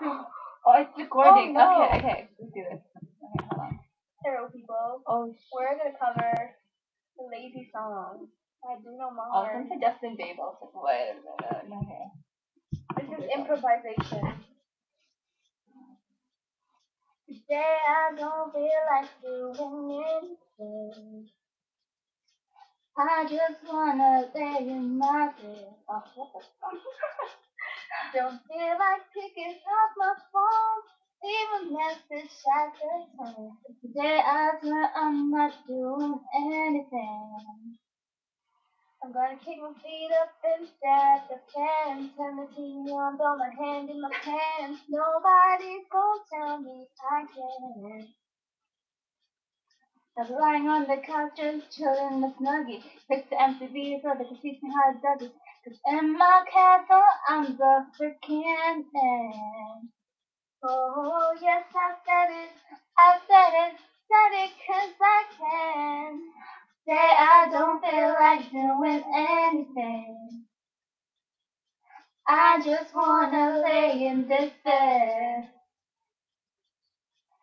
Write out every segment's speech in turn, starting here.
Oh, it's recording. Oh, no. Okay. Let's do this. Okay, hold on. Hello, people. Oh, We're gonna cover the Lazy Song by Bruno I was Mars. gonna say Justin Bieber. I was like, wait a minute. Okay. This is improvisation. Today I don't feel like doing anything. I just wanna lay in my bed. Oh, what the fuck? Don't feel like picking up my phone. Leave a message at the tone. Today I swear I'm not doing anything. I'm gonna kick my feet up and stare at the fan. Turn the TV on, throw my hand in my pants. Nobody's gonna tell me I can't. I was lying on the couch just chilling the snuggie. Picked the MTV so they could teach me how to do this. 'Cause in my castle I'm the freaking man. Oh yes, I said it, 'cause I can. Say I don't feel like doing anything. I just wanna lay in this bed.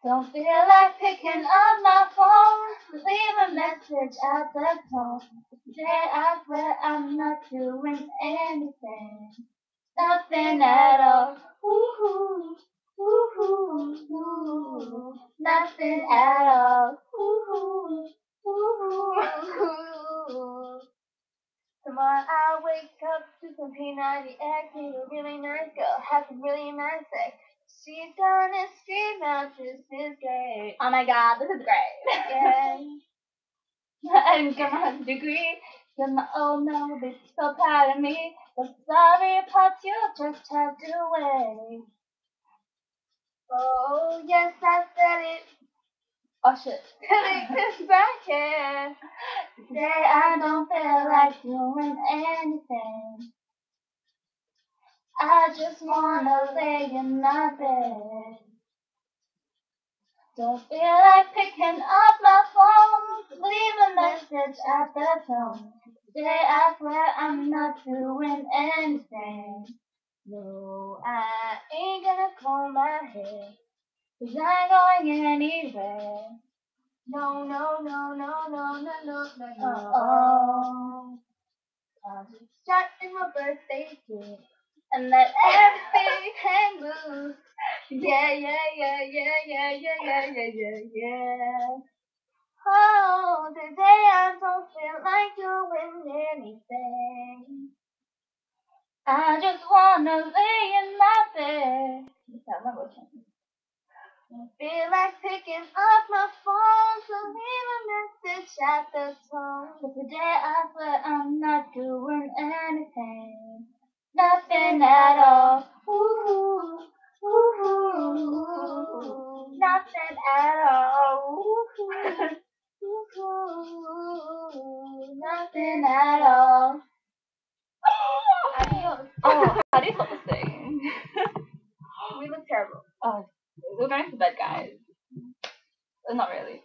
Don't feel like picking up my phone, leave a message at the tone. Today I swear I'm not doing anything, nothing at all. Ooh, ooh, ooh, nothing at all. Ooh, ooh. Tomorrow I wake up to some P90X, meet a really nice girl, have some really nice sex. She's gonna scream out, this is great. Oh my god, this is great. Yeah. And get my degree. Get my old man will be so proud of me. The sorry parts you just have to wait. Oh, yes, I said it. Oh shit. Cause I can. Today I don't feel like doing anything. I just wanna lay in my bed. Don't feel like picking up my phone, leave a message at the tone. Today I swear I'm not doing anything. No, I ain't gonna comb my hair, 'cause I ain't going anywhere. No, no, no, no, no, no, no, no, no. I'll just shut in my birthday cake and let everything hang loose. Yeah. Oh, today I don't feel like doing anything. I just wanna lay in my bed. Don't feel like picking up my phone to leave a message at the tone. But today I swear I'm not doing anything. Nothing at all. Ooh, ooh, nothing at all. Ooh, nothing at all. Adios. Oh, how do you stop this thing? We look terrible. Oh, we're going to bed, guys. Not really.